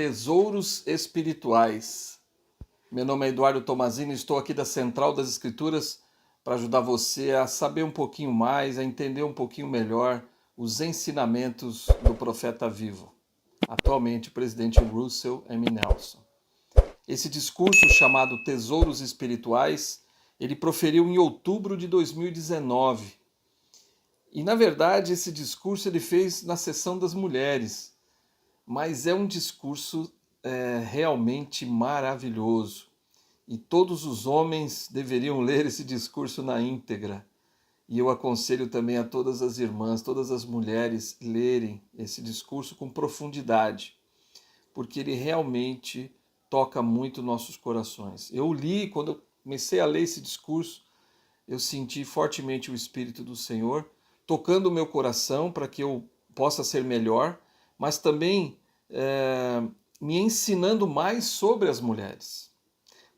Tesouros espirituais. Meu nome é Eduardo Tomazini, estou aqui da Central das Escrituras para ajudar você a saber um pouquinho mais, a entender um pouquinho melhor os ensinamentos do profeta vivo, atualmente o presidente Russell M. Nelson. Esse discurso chamado Tesouros Espirituais, ele proferiu em outubro de 2019. E na verdade esse discurso ele fez na sessão das mulheres, mas é um discurso realmente maravilhoso. E todos os homens deveriam ler esse discurso na íntegra. E eu aconselho também a todas as irmãs, todas as mulheres lerem esse discurso com profundidade, porque ele realmente toca muito nossos corações. Eu li, quando eu comecei a ler esse discurso, eu senti fortemente o Espírito do Senhor tocando o meu coração para que eu possa ser melhor, mas também me ensinando mais sobre as mulheres.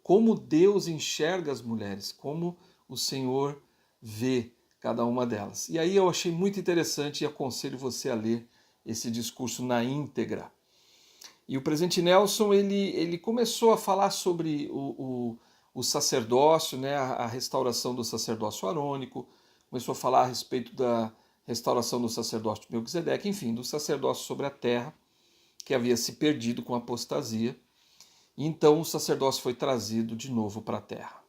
Como Deus enxerga as mulheres, como o Senhor vê cada uma delas. E aí eu achei muito interessante e aconselho você a ler esse discurso na íntegra. E o presidente Nelson ele começou a falar sobre o sacerdócio, né, a restauração do sacerdócio arônico, começou a falar a respeito da restauração do sacerdócio de Melquisedeque, enfim, do sacerdócio sobre a terra, que havia se perdido com a apostasia. E então o sacerdócio foi trazido de novo para a terra.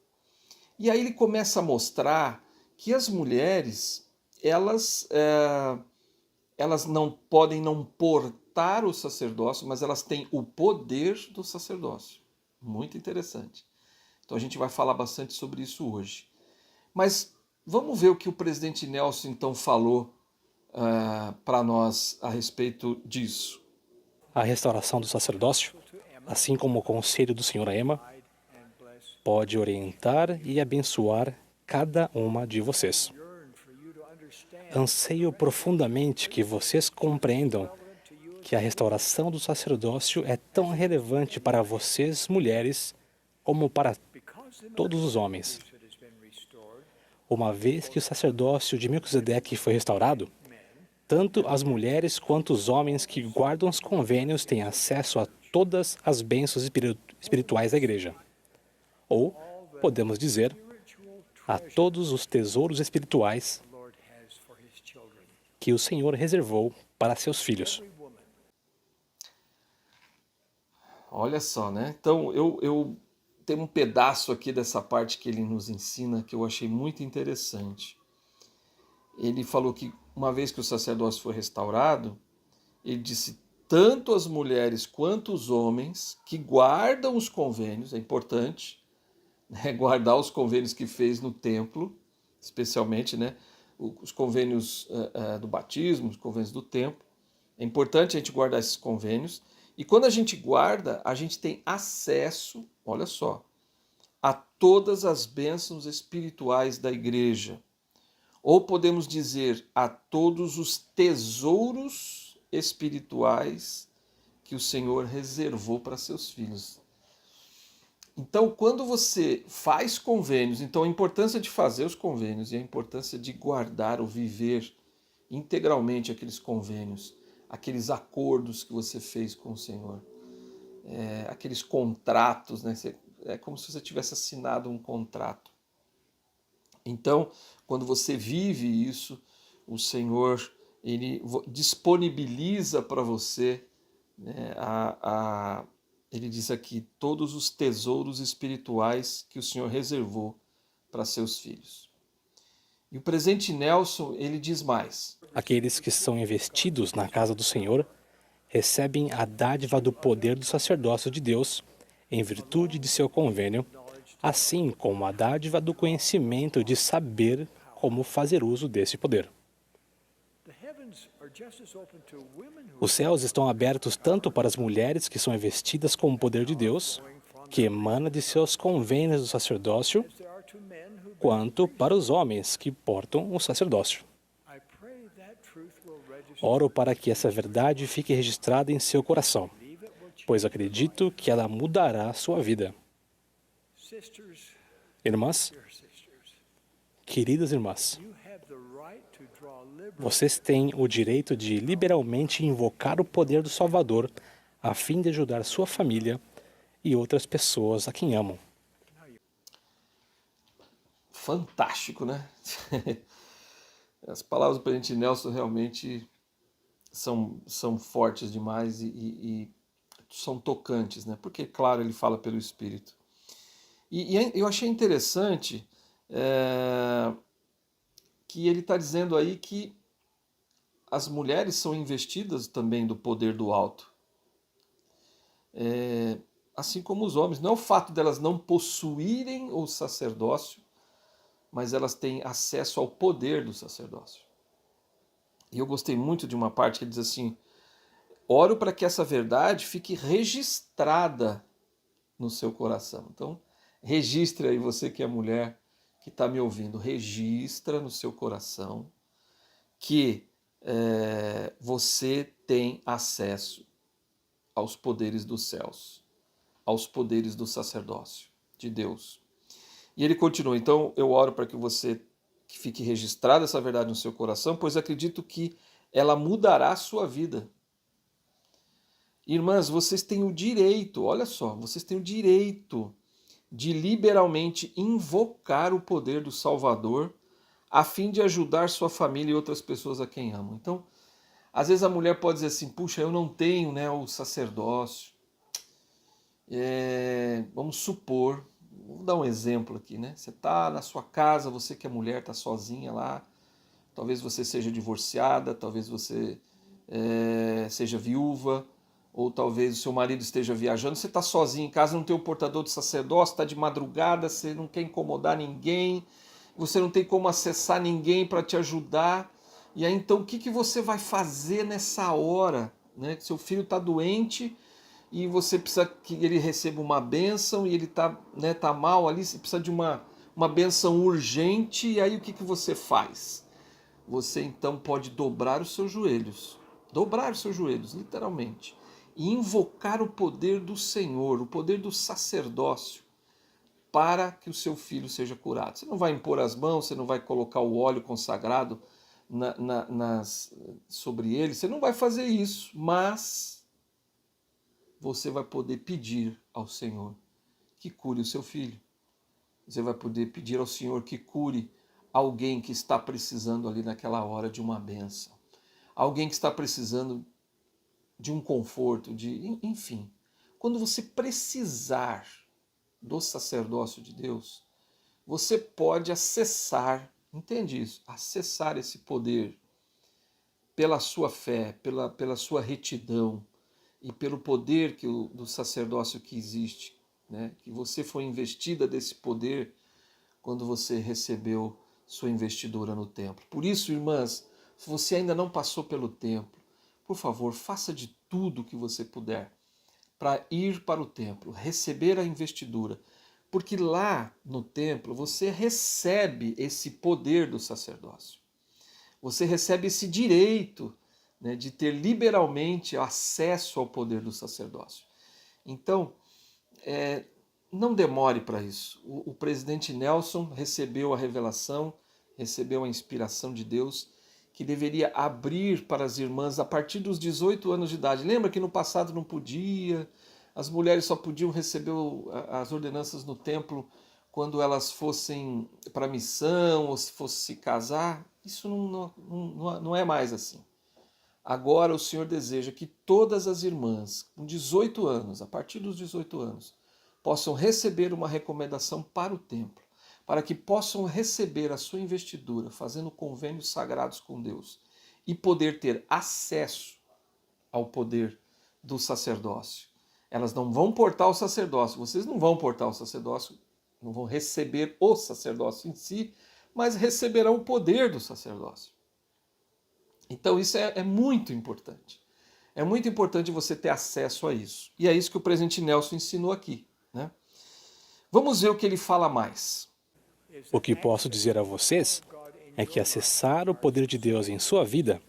E aí ele começa a mostrar que as mulheres, elas não podem não portar o sacerdócio, mas elas têm o poder do sacerdócio. Muito interessante. Então a gente vai falar bastante sobre isso hoje. Mas vamos ver o que o presidente Nelson então falou para nós a respeito disso. A restauração do sacerdócio, assim como o conselho do Senhor a Emma, pode orientar e abençoar cada uma de vocês. Anseio profundamente que vocês compreendam que a restauração do sacerdócio é tão relevante para vocês, mulheres, como para todos os homens. Uma vez que o sacerdócio de Melquisedeque foi restaurado, tanto as mulheres quanto os homens que guardam os convênios têm acesso a todas as bênçãos espirituais da igreja. Ou, podemos dizer, a todos os tesouros espirituais que o Senhor reservou para seus filhos. Olha só, né? Então, eu tenho um pedaço aqui dessa parte que ele nos ensina que eu achei muito interessante. Ele falou que uma vez que o sacerdócio foi restaurado, ele disse tanto as mulheres quanto os homens que guardam os convênios, é importante, né, guardar os convênios que fez no templo, especialmente, né, os convênios do batismo, os convênios do templo. É importante a gente guardar esses convênios. E quando a gente guarda, a gente tem acesso, olha só, a todas as bênçãos espirituais da igreja. Ou podemos dizer, a todos os tesouros espirituais que o Senhor reservou para seus filhos. Então, quando você faz convênios, então a importância de fazer os convênios e a importância de guardar ou viver integralmente aqueles convênios, aqueles acordos que você fez com o Senhor, aqueles contratos, né? É como se você tivesse assinado um contrato. Então, quando você vive isso, o Senhor ele disponibiliza para você, né, ele diz aqui, todos os tesouros espirituais que o Senhor reservou para seus filhos. E o presidente Nelson, ele diz mais. Aqueles que são investidos na casa do Senhor recebem a dádiva do poder do sacerdócio de Deus, em virtude de seu convênio, assim como a dádiva do conhecimento de saber como fazer uso desse poder. Os céus estão abertos tanto para as mulheres que são investidas com o poder de Deus, que emana de seus convênios do sacerdócio, quanto para os homens que portam o sacerdócio. Oro para que essa verdade fique registrada em seu coração, pois acredito que ela mudará a sua vida. Irmãs, queridas irmãs, vocês têm o direito de liberalmente invocar o poder do Salvador a fim de ajudar sua família e outras pessoas a quem amam. Fantástico, né? As palavras do presidente Nelson realmente são fortes demais e são tocantes, né? Porque, claro, ele fala pelo Espírito. E eu achei interessante que ele está dizendo aí que as mulheres são investidas também do poder do alto. Assim como os homens. Não é o fato delas não possuírem o sacerdócio, mas elas têm acesso ao poder do sacerdócio. E eu gostei muito de uma parte que ele diz assim: oro para que essa verdade fique registrada no seu coração. Então, registre aí, você que é mulher, que está me ouvindo, registra no seu coração que você tem acesso aos poderes dos céus, aos poderes do sacerdócio de Deus. E ele continua: então eu oro para que fique registrada essa verdade no seu coração, pois acredito que ela mudará a sua vida. Irmãs, vocês têm o direito, olha só, vocês têm o direito de liberalmente invocar o poder do Salvador a fim de ajudar sua família e outras pessoas a quem amam. Então, às vezes a mulher pode dizer assim: puxa, eu não tenho, né, o sacerdócio. Vamos supor, vou dar um exemplo aqui, né? Você está na sua casa, você que é mulher, está sozinha lá, talvez você seja divorciada, talvez você seja viúva, ou talvez o seu marido esteja viajando, você está sozinho em casa, não tem o portador do sacerdócio, está de madrugada, você não quer incomodar ninguém, você não tem como acessar ninguém para te ajudar. E aí então o que você vai fazer nessa hora? Né? Seu filho está doente e você precisa que ele receba uma bênção e ele está tá mal ali, você precisa de uma bênção urgente, e aí o que você faz? Você então pode dobrar os seus joelhos, literalmente, e invocar o poder do Senhor, o poder do sacerdócio, para que o seu filho seja curado. Você não vai impor as mãos, você não vai colocar o óleo consagrado sobre ele, você não vai fazer isso, mas você vai poder pedir ao Senhor que cure o seu filho. Você vai poder pedir ao Senhor que cure alguém que está precisando ali naquela hora de uma bênção. Alguém que está precisando de um conforto, enfim. Quando você precisar do sacerdócio de Deus, você pode acessar, entende isso? Acessar esse poder pela sua fé, pela sua retidão e pelo poder do sacerdócio que existe, né? Que você foi investida desse poder quando você recebeu sua investidura no templo. Por isso, irmãs, se você ainda não passou pelo templo, por favor, faça de tudo o que você puder para ir para o templo, receber a investidura, porque lá no templo você recebe esse poder do sacerdócio. Você recebe esse direito, né, de ter liberalmente acesso ao poder do sacerdócio. Então, não demore para isso. O presidente Nelson recebeu a revelação, recebeu a inspiração de Deus, que deveria abrir para as irmãs a partir dos 18 anos de idade. Lembra que no passado não podia, as mulheres só podiam receber as ordenanças no templo quando elas fossem para a missão ou se fossem se casar? Isso não é mais assim. Agora o Senhor deseja que todas as irmãs com 18 anos, a partir dos 18 anos, possam receber uma recomendação para o templo, para que possam receber a sua investidura, fazendo convênios sagrados com Deus e poder ter acesso ao poder do sacerdócio. Elas não vão portar o sacerdócio, vocês não vão portar o sacerdócio, não vão receber o sacerdócio em si, mas receberão o poder do sacerdócio. Então isso é muito importante. É muito importante você ter acesso a isso. E é isso que o presidente Nelson ensinou aqui, né? Vamos ver o que ele fala mais. O que posso dizer a vocês é que acessar o poder de Deus em sua vida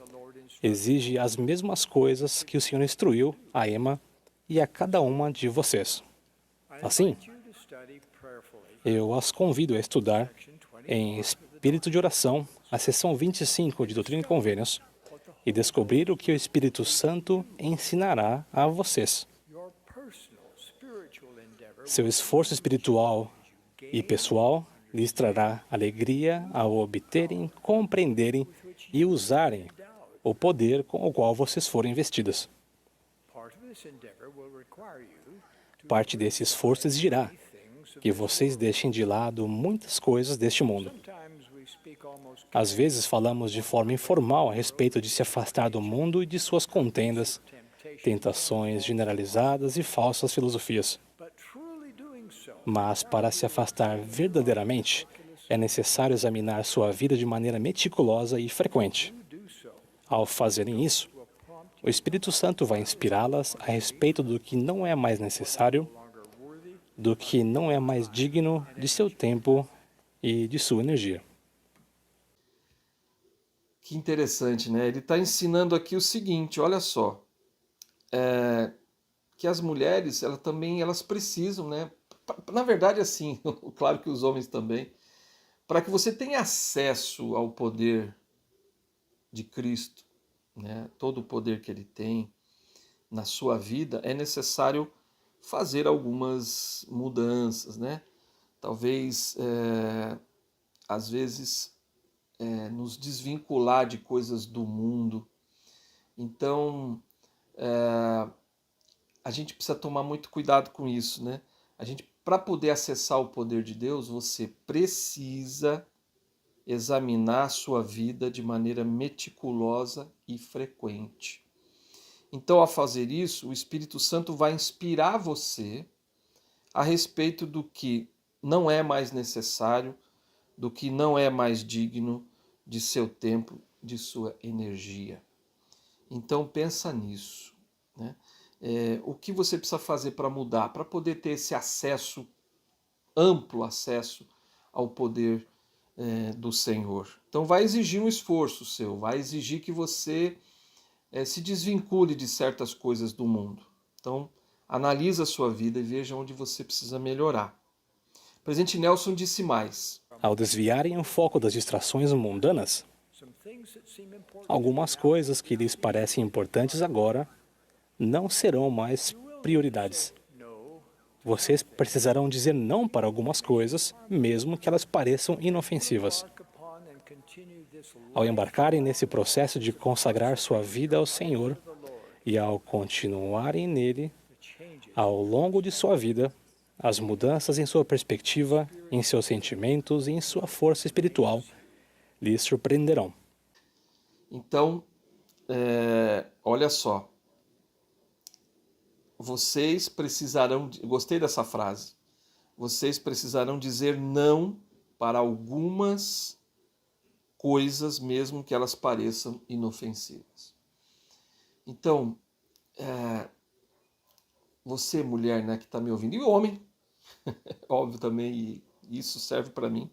exige as mesmas coisas que o Senhor instruiu a Emma e a cada uma de vocês. Assim, eu as convido a estudar em espírito de oração a seção 25 de Doutrina e Convênios, e descobrir o que o Espírito Santo ensinará a vocês. Seu esforço espiritual e pessoal lhes trará alegria ao obterem, compreenderem e usarem o poder com o qual vocês foram investidas. Parte desse esforço exigirá que vocês deixem de lado muitas coisas deste mundo. Às vezes falamos de forma informal a respeito de se afastar do mundo e de suas contendas, tentações generalizadas e falsas filosofias. Mas para se afastar verdadeiramente, é necessário examinar sua vida de maneira meticulosa e frequente. Ao fazerem isso, o Espírito Santo vai inspirá-las a respeito do que não é mais necessário, do que não é mais digno de seu tempo e de sua energia. Que interessante, né? Ele está ensinando aqui o seguinte, olha só, que as mulheres, elas precisam, né? Na verdade, assim, claro que os homens também, para que você tenha acesso ao poder de Cristo, né? Todo o poder que ele tem na sua vida, é necessário fazer algumas mudanças, né? Talvez, às vezes, nos desvincular de coisas do mundo. Então, a gente precisa tomar muito cuidado com isso, né? Para poder acessar o poder de Deus, você precisa examinar a sua vida de maneira meticulosa e frequente. Então, ao fazer isso, o Espírito Santo vai inspirar você a respeito do que não é mais necessário, do que não é mais digno de seu tempo, de sua energia. Então, pensa nisso, né? O que você precisa fazer para mudar, para poder ter esse acesso, amplo acesso ao poder do Senhor. Então vai exigir um esforço seu, vai exigir que você se desvincule de certas coisas do mundo. Então analisa a sua vida e veja onde você precisa melhorar. O presidente Nelson disse mais. Ao desviarem o foco das distrações mundanas, algumas coisas que lhes parecem importantes agora não serão mais prioridades. Vocês precisarão dizer não para algumas coisas, mesmo que elas pareçam inofensivas. Ao embarcarem nesse processo de consagrar sua vida ao Senhor e ao continuarem nele, ao longo de sua vida, as mudanças em sua perspectiva, em seus sentimentos e em sua força espiritual lhes surpreenderão. Então, olha só, vocês precisarão, gostei dessa frase, vocês precisarão dizer não para algumas coisas, mesmo que elas pareçam inofensivas. Então, você, mulher, né, que está me ouvindo, e homem, óbvio também, e isso serve para mim,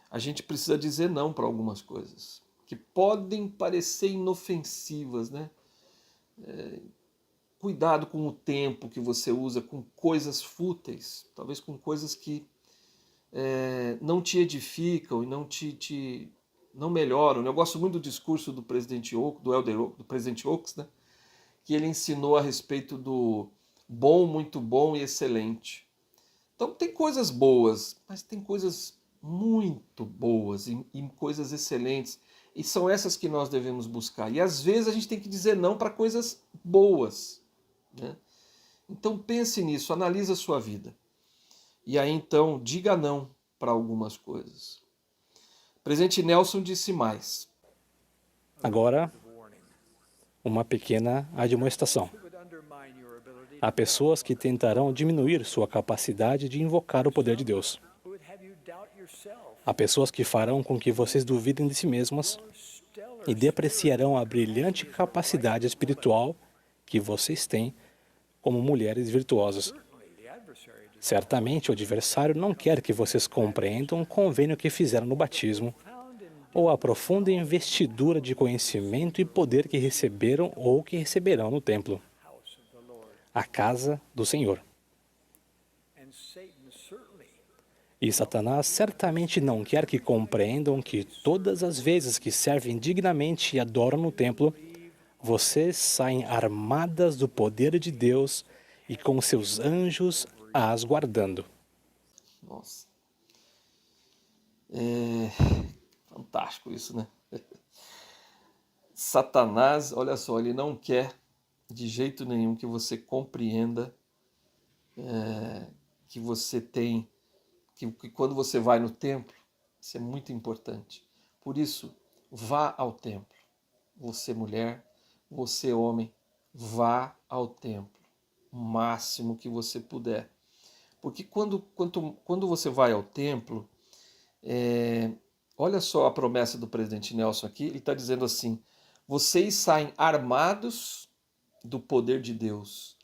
a gente precisa dizer não para algumas coisas que podem parecer inofensivas, né? Cuidado com o tempo que você usa com coisas fúteis, talvez com coisas que não te edificam e não melhoram. Eu gosto muito do discurso do presidente Oaks, do presidente Oaks, né? Que ele ensinou a respeito do bom, muito bom e excelente. Então tem coisas boas, mas tem coisas muito boas e coisas excelentes. E são essas que nós devemos buscar. E às vezes a gente tem que dizer não para coisas boas, né? Então pense nisso, analise a sua vida. E aí então diga não para algumas coisas. O presidente Nelson disse mais. Agora, uma pequena admoestação. Há pessoas que tentarão diminuir sua capacidade de invocar o poder de Deus. Há pessoas que farão com que vocês duvidem de si mesmas e depreciarão a brilhante capacidade espiritual que vocês têm como mulheres virtuosas. Certamente o adversário não quer que vocês compreendam o convênio que fizeram no batismo ou a profunda investidura de conhecimento e poder que receberam ou que receberão no templo, a casa do Senhor. E Satanás certamente não quer que compreendam que todas as vezes que servem dignamente e adoram no templo, vocês saem armadas do poder de Deus e com seus anjos as guardando. Nossa, é fantástico isso, né? Satanás, olha só, ele não quer de jeito nenhum que você compreenda que você tem, que quando você vai no templo, isso é muito importante. Por isso, vá ao templo. Você mulher, você homem, vá ao templo o máximo que você puder. Porque quando você vai ao templo, olha só a promessa do presidente Nelson aqui, ele está dizendo assim, vocês saem armados do poder de Deus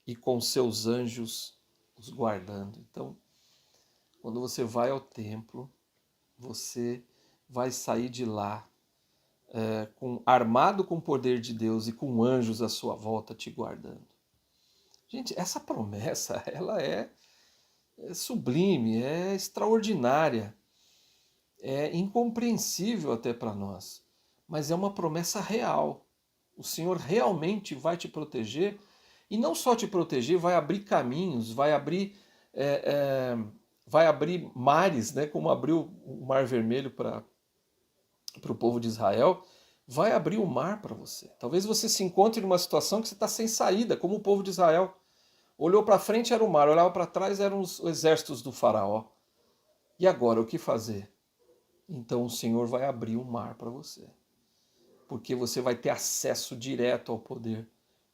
e com seus anjos os guardando. Então, quando você vai ao templo, você vai sair de lá armado com o poder de Deus e com anjos à sua volta te guardando. Gente, essa promessa, ela é sublime, é extraordinária, é incompreensível até para nós, mas é uma promessa real. O Senhor realmente vai te proteger e não só te proteger, vai abrir caminhos, vai abrir mares, né, como abriu o Mar Vermelho para o povo de Israel, vai abrir o mar para você. Talvez você se encontre numa situação que você está sem saída, como o povo de Israel. Olhou para frente era o mar, olhava para trás eram os exércitos do faraó. E agora o que fazer? Então o Senhor vai abrir o mar para você, porque você vai ter acesso direto ao poder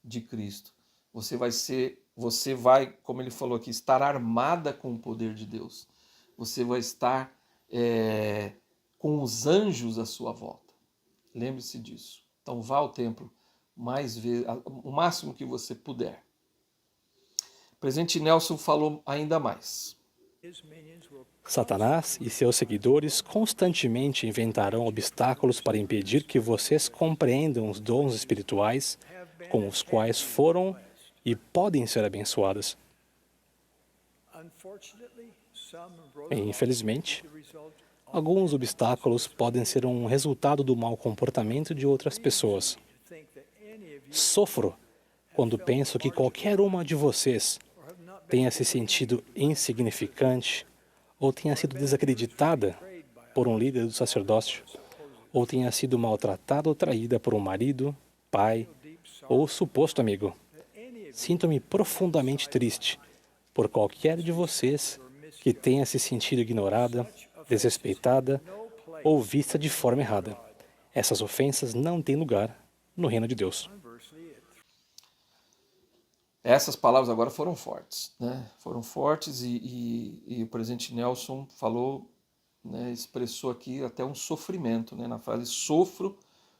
de Cristo. Você vai, como ele falou aqui, estar armada com o poder de Deus. Você vai estar com os anjos à sua volta. Lembre-se disso. Então vá ao templo mais vezes, o máximo que você puder. O presidente Nelson falou ainda mais. Satanás e seus seguidores constantemente inventarão obstáculos para impedir que vocês compreendam os dons espirituais com os quais foram e podem ser abençoados. E, infelizmente, alguns obstáculos podem ser um resultado do mau comportamento de outras pessoas. Sofro quando penso que qualquer uma de vocês tenha se sentido insignificante ou tenha sido desacreditada por um líder do sacerdócio, ou tenha sido maltratada ou traída por um marido, pai ou suposto amigo. Sinto-me profundamente triste por qualquer de vocês que tenha se sentido ignorada, desrespeitada ou vista de forma errada. Essas ofensas não têm lugar no reino de Deus. Essas palavras agora foram fortes, né? Foram fortes e o presidente Nelson falou, né, expressou aqui até um sofrimento, né, na frase sofro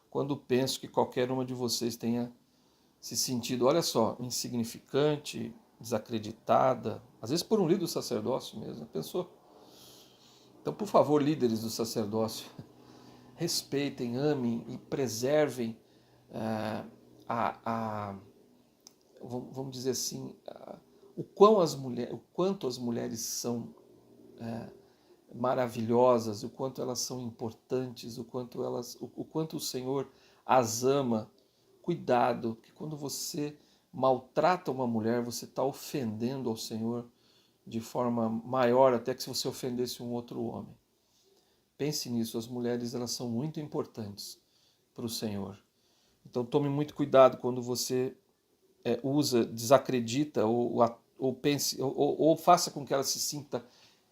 quando penso que qualquer uma de vocês tenha se sentido, olha só, insignificante, desacreditada, às vezes por um líder do sacerdócio mesmo, pensou? Então, por favor, líderes do sacerdócio, respeitem, amem e preservem vamos dizer assim, o quanto as mulheres são maravilhosas, o quanto elas são importantes, o quanto o Senhor as ama. Cuidado, que quando você maltrata uma mulher, você está ofendendo ao Senhor de forma maior até que se você ofendesse um outro homem. Pense nisso, as mulheres elas são muito importantes para o Senhor. Então tome muito cuidado quando você desacredita ou pense ou faça com que ela se sinta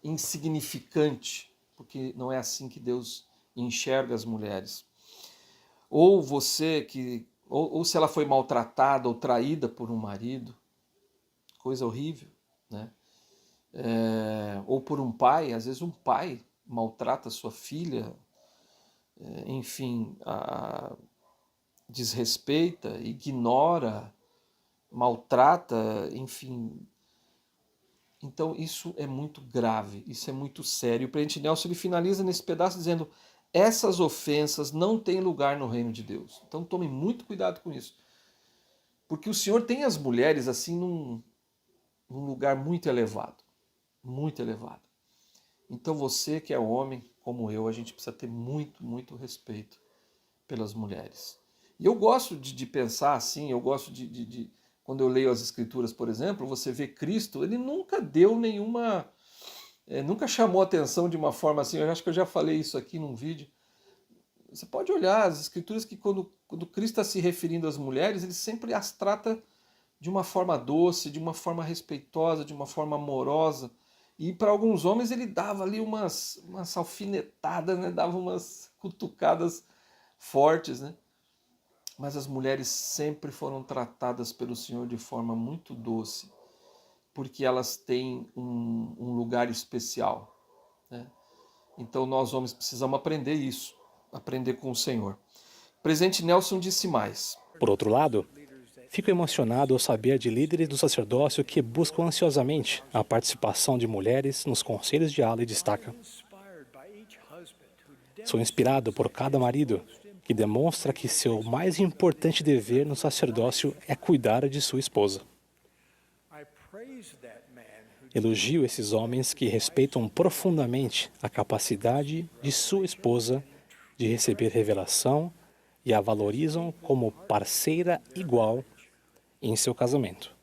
insignificante, porque não é assim que Deus enxerga as mulheres. Ou você que ou se ela foi maltratada ou traída por um marido, coisa horrível, né? Ou por um pai, às vezes um pai maltrata sua filha, enfim, desrespeita, ignora, maltrata, enfim. Então isso é muito grave, isso é muito sério. O presidente Nelson ele finaliza nesse pedaço dizendo: essas ofensas não têm lugar no reino de Deus. Então tome muito cuidado com isso. Porque o Senhor tem as mulheres assim num lugar muito elevado. Muito elevado. Então você que é homem, como eu, a gente precisa ter muito, muito respeito pelas mulheres. E eu gosto de pensar assim, eu gosto quando eu leio as Escrituras, por exemplo, você vê Cristo, ele nunca deu nenhuma, nunca chamou atenção de uma forma assim, eu acho que eu já falei isso aqui num vídeo. Você pode olhar as Escrituras que quando Cristo está se referindo às mulheres, ele sempre as trata de uma forma doce, de uma forma respeitosa, de uma forma amorosa. E para alguns homens ele dava ali umas alfinetadas, né? Dava umas cutucadas fortes, né? Mas as mulheres sempre foram tratadas pelo Senhor de forma muito doce, porque elas têm um lugar especial, né? Então nós homens precisamos aprender isso, aprender com o Senhor. O presidente Nelson disse mais. Por outro lado, fico emocionado ao saber de líderes do sacerdócio que buscam ansiosamente a participação de mulheres nos conselhos de ala e destaca. Sou inspirado por cada marido que demonstra que seu mais importante dever no sacerdócio é cuidar de sua esposa. Elogio esses homens que respeitam profundamente a capacidade de sua esposa de receber revelação e a valorizam como parceira igual em seu casamento.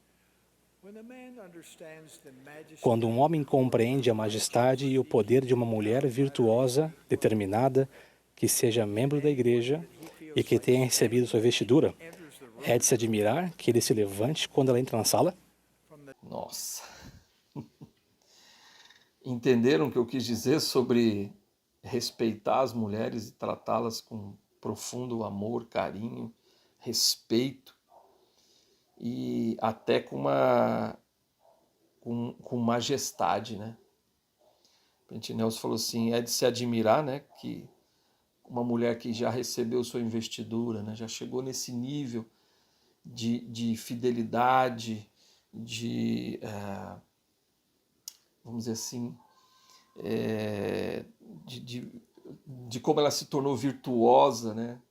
Quando um homem compreende a majestade e o poder de uma mulher virtuosa, determinada, que seja membro da igreja e que tenha recebido sua vestidura, é de se admirar que ele se levante quando ela entra na sala? Nossa! Entenderam o que eu quis dizer sobre respeitar as mulheres e tratá-las com profundo amor, carinho, respeito e até com majestade, né? Presidente Nelson falou assim, é de se admirar, né, que uma mulher que já recebeu sua investidura, né, já chegou nesse nível de fidelidade, vamos dizer assim, de como ela se tornou virtuosa, né?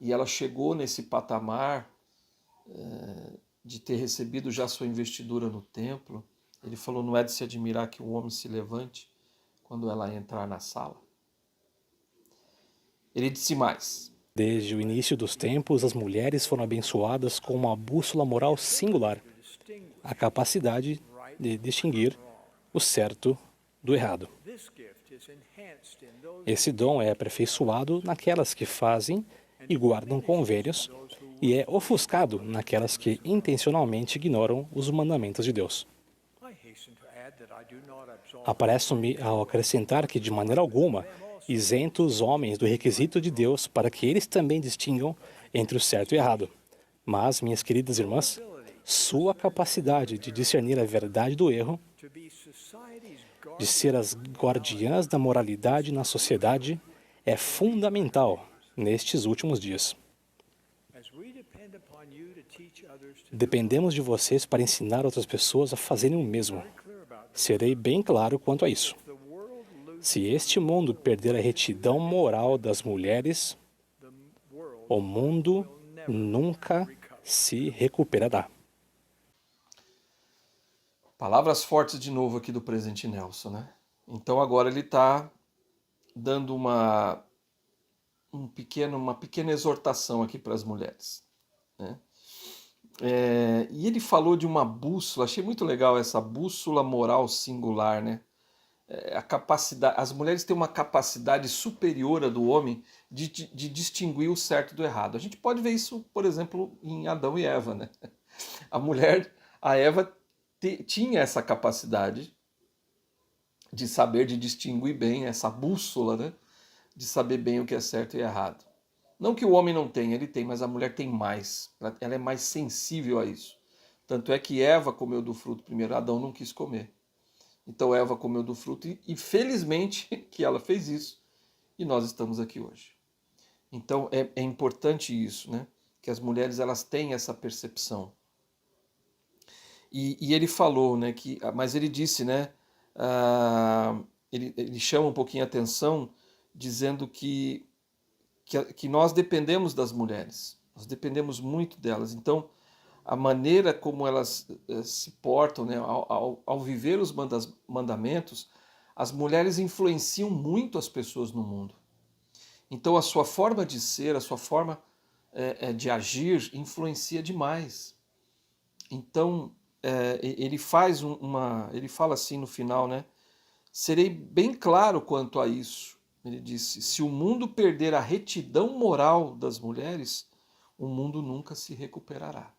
E ela chegou nesse patamar de ter recebido já sua investidura no templo. Ele falou, não é de se admirar que um homem se levante quando ela entrar na sala. Ele disse mais. Desde o início dos tempos, as mulheres foram abençoadas com uma bússola moral singular, a capacidade de distinguir o certo do errado. Esse dom é aperfeiçoado naquelas que fazem e guardam convênios e é ofuscado naquelas que intencionalmente ignoram os mandamentos de Deus. Apresso-me ao acrescentar que, de maneira alguma, isento os homens do requisito de Deus para que eles também distingam entre o certo e o errado. Mas, minhas queridas irmãs, sua capacidade de discernir a verdade do erro, de ser as guardiãs da moralidade na sociedade, é fundamental nestes últimos dias. Dependemos de vocês para ensinar outras pessoas a fazerem o mesmo. Serei bem claro quanto a isso. Se este mundo perder a retidão moral das mulheres, o mundo nunca se recuperará. Palavras fortes de novo aqui do presidente Nelson, né? Então agora ele está dando uma pequena exortação aqui para as mulheres, né? E ele falou de uma bússola, achei muito legal essa bússola moral singular, né? A capacidade, as mulheres têm uma capacidade superior à do homem de distinguir o certo do errado. A gente pode ver isso, por exemplo, em Adão e Eva, né? A Eva tinha essa capacidade de saber, de distinguir bem, essa bússola, né? De saber bem o que é certo e errado. Não que o homem não tenha, ele tem, mas a mulher tem mais. Ela é mais sensível a isso. Tanto é que Eva comeu do fruto primeiro, Adão não quis comer. Então Eva comeu do fruto e felizmente que ela fez isso e nós estamos aqui hoje. Então é importante isso, né? Que as mulheres elas têm essa percepção. E ele falou, né? Mas ele disse, né? Ele chama um pouquinho a atenção dizendo que nós dependemos das mulheres, nós dependemos muito delas. Então, a maneira como elas se portam, né, ao viver os mandamentos, as mulheres influenciam muito as pessoas no mundo. Então, a sua forma de ser, a sua forma de agir influencia demais. Então, ele fala assim no final, né? Serei bem claro quanto a isso. Ele disse: se o mundo perder a retidão moral das mulheres, o mundo nunca se recuperará.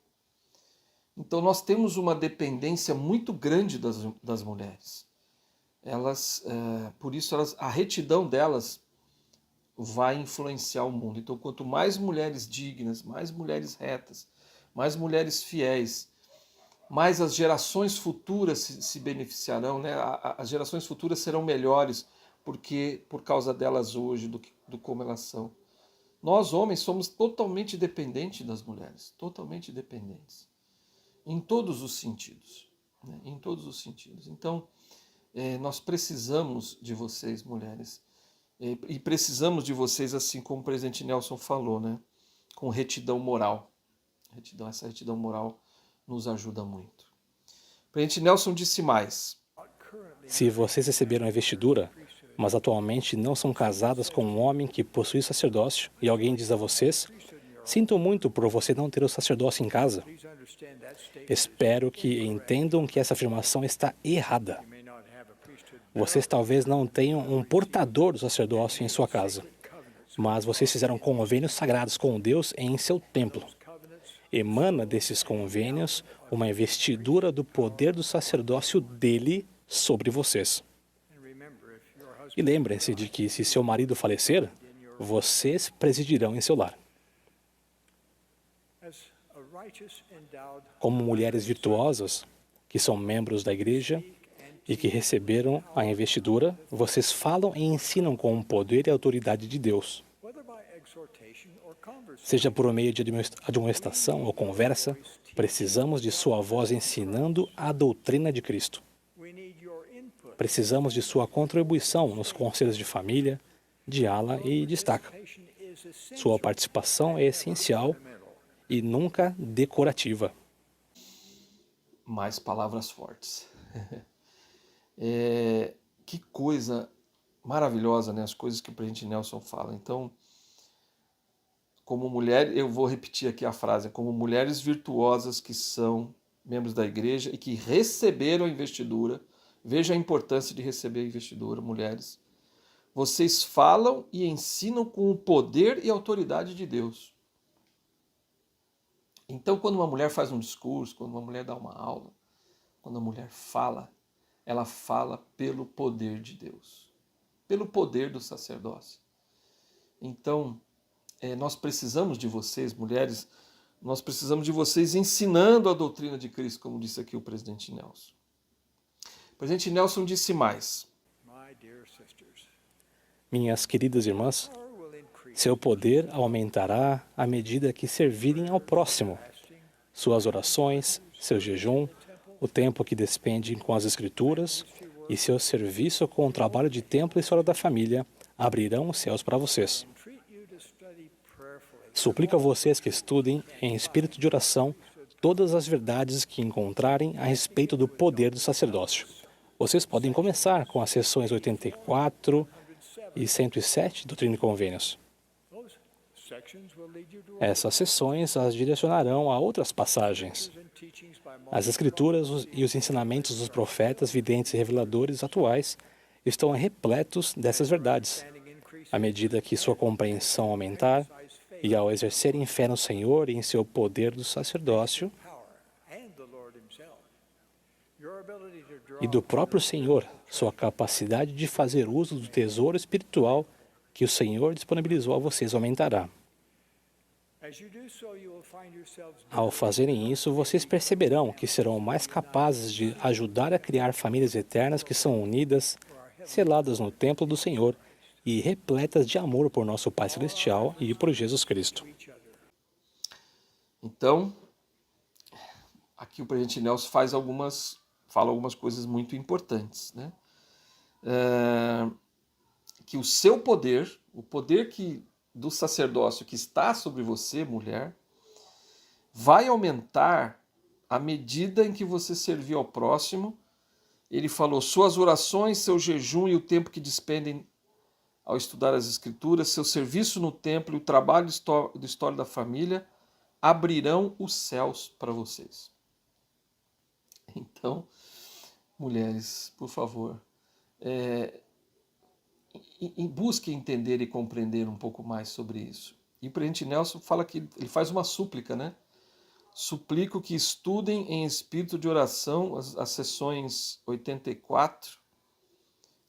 Então nós temos uma dependência muito grande das mulheres. Por isso a retidão delas vai influenciar o mundo. Então quanto mais mulheres dignas, mais mulheres retas, mais mulheres fiéis, mais as gerações futuras se beneficiarão, né? As gerações futuras serão melhores por causa delas hoje, do como elas são. Nós, homens, somos totalmente dependentes das mulheres, totalmente dependentes, em todos os sentidos, né? Em todos os sentidos. Então, nós precisamos de vocês, mulheres, e precisamos de vocês, assim como o presidente Nelson falou, né? Com retidão moral. Essa retidão moral nos ajuda muito. O presidente Nelson disse mais: Se vocês receberam a investidura, mas atualmente não são casadas com um homem que possui sacerdócio, e alguém diz a vocês: sinto muito por você não ter o sacerdócio em casa. Espero que entendam que essa afirmação está errada. Vocês talvez não tenham um portador do sacerdócio em sua casa, mas vocês fizeram convênios sagrados com Deus em seu templo. Emana desses convênios uma investidura do poder do sacerdócio dele sobre vocês. E lembrem-se de que, se seu marido falecer, vocês presidirão em seu lar. Como mulheres virtuosas, que são membros da igreja e que receberam a investidura, vocês falam e ensinam com o poder e a autoridade de Deus. Seja por meio de admoestação ou conversa, precisamos de sua voz ensinando a doutrina de Cristo. Precisamos de sua contribuição nos conselhos de família, de ala e destaca. Sua participação é essencial e nunca decorativa. Mais palavras fortes. Que coisa maravilhosa, né? As coisas que o presidente Nelson fala. Então, como mulher, eu vou repetir aqui a frase: como mulheres virtuosas que são membros da igreja e que receberam a investidura, veja a importância de receber a investidura, mulheres. Vocês falam e ensinam com o poder e autoridade de Deus. Então, quando uma mulher faz um discurso, quando uma mulher dá uma aula, quando a mulher fala, ela fala pelo poder de Deus, pelo poder do sacerdócio. Então, nós precisamos de vocês, mulheres, nós precisamos de vocês ensinando a doutrina de Cristo, como disse aqui o presidente Nelson. O presidente Nelson disse mais: minhas queridas irmãs, seu poder aumentará à medida que servirem ao próximo. Suas orações, seu jejum, o tempo que despendem com as Escrituras e seu serviço com o trabalho de templo e história da família abrirão os céus para vocês. Suplico a vocês que estudem em espírito de oração todas as verdades que encontrarem a respeito do poder do sacerdócio. Vocês podem começar com as sessões 84 e 107 Doutrina e Convênios. Essas sessões as direcionarão a outras passagens. As Escrituras e os ensinamentos dos profetas, videntes e reveladores atuais estão repletos dessas verdades. À medida que sua compreensão aumentar, e ao exercerem fé no Senhor e em seu poder do sacerdócio e do próprio Senhor, sua capacidade de fazer uso do tesouro espiritual que o Senhor disponibilizou a vocês aumentará. Ao fazerem isso, vocês perceberão que serão mais capazes de ajudar a criar famílias eternas que são unidas, seladas no templo do Senhor e repletas de amor por nosso Pai Celestial e por Jesus Cristo. Então, aqui o presidente Nelson fala algumas coisas muito importantes, né? Que o seu poder, o poder do sacerdócio que está sobre você, mulher, vai aumentar à medida em que você servir ao próximo. Ele falou: suas orações, seu jejum e o tempo que despendem ao estudar as Escrituras, seu serviço no templo e o trabalho de história da família abrirão os céus para vocês. Então, mulheres, por favor, busquem entender e compreender um pouco mais sobre isso. E o presidente Nelson fala que ele faz uma súplica, né? Suplico que estudem em espírito de oração as sessões 84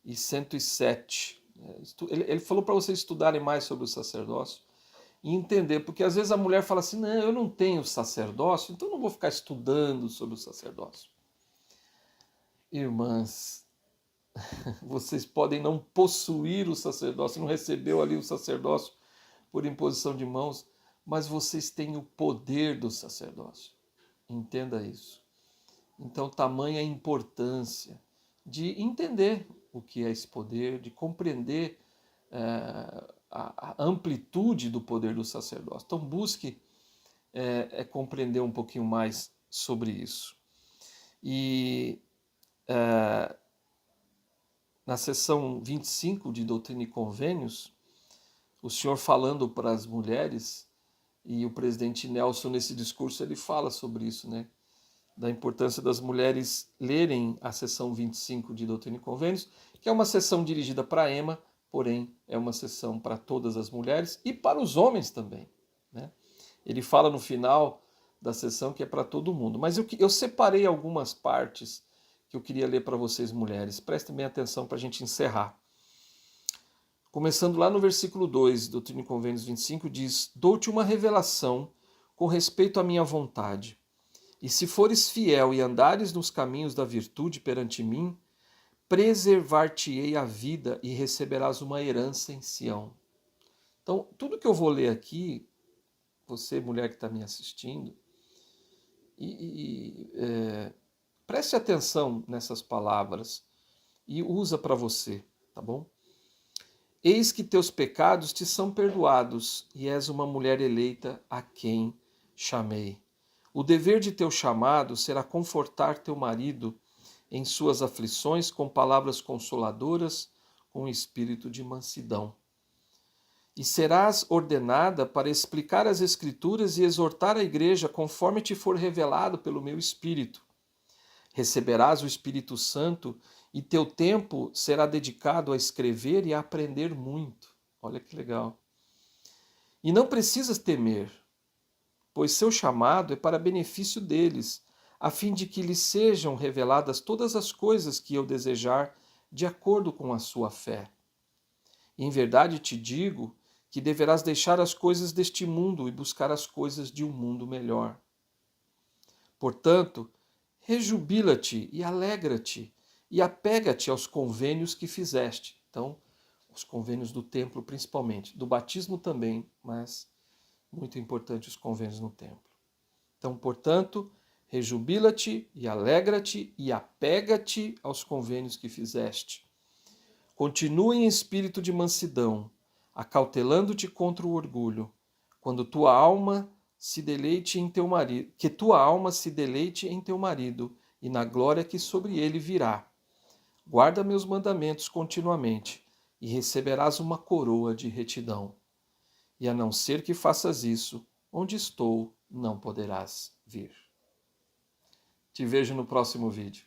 e 107. Ele falou para vocês estudarem mais sobre o sacerdócio e entender, porque às vezes a mulher fala assim, não, eu não tenho sacerdócio, então eu não vou ficar estudando sobre o sacerdócio. Irmãs, vocês podem não possuir o sacerdócio, não recebeu ali o sacerdócio por imposição de mãos, mas vocês têm o poder do sacerdócio. Entenda isso. Então, tamanha a importância de entender o que é esse poder, de compreender a amplitude do poder do sacerdócio. Então, busque compreender um pouquinho mais sobre isso. E na seção 25 de Doutrina e Convênios, o senhor falando para as mulheres, e o presidente Nelson, nesse discurso, ele fala sobre isso, né? Da importância das mulheres lerem a seção 25 de Doutrina e Convênios, que é uma seção dirigida para a EMA, porém é uma seção para todas as mulheres e para os homens também, né? Ele fala no final da seção que é para todo mundo. Mas eu separei algumas partes que eu queria ler para vocês, mulheres. Prestem bem atenção para a gente encerrar. Começando lá no versículo 2, Doutrina e Convênios 25, diz: dou-te uma revelação com respeito à minha vontade. E se fores fiel e andares nos caminhos da virtude perante mim, preservar-te-ei a vida e receberás uma herança em Sião. Então, tudo que eu vou ler aqui, você, mulher que está me assistindo, preste atenção nessas palavras e usa para você, tá bom? Eis que teus pecados te são perdoados, e és uma mulher eleita a quem chamei. O dever de teu chamado será confortar teu marido em suas aflições com palavras consoladoras, com espírito de mansidão. E serás ordenada para explicar as Escrituras e exortar a igreja conforme te for revelado pelo meu Espírito. Receberás o Espírito Santo e teu tempo será dedicado a escrever e a aprender muito. Olha que legal. E não precisas temer, pois seu chamado é para benefício deles, a fim de que lhes sejam reveladas todas as coisas que eu desejar, de acordo com a sua fé. E em verdade te digo que deverás deixar as coisas deste mundo e buscar as coisas de um mundo melhor. Portanto, rejubila-te e alegra-te, e apega-te aos convênios que fizeste. Então, os convênios do templo principalmente, do batismo também, mas muito importante os convênios no templo. Então, portanto, rejubila-te e alegra-te e apega-te aos convênios que fizeste. Continua em espírito de mansidão, acautelando-te contra o orgulho, quando tua alma se deleite em teu marido, que tua alma se deleite em teu marido e na glória que sobre ele virá. Guarda meus mandamentos continuamente e receberás uma coroa de retidão. E a não ser que faças isso, onde estou, não poderás vir. Te vejo no próximo vídeo.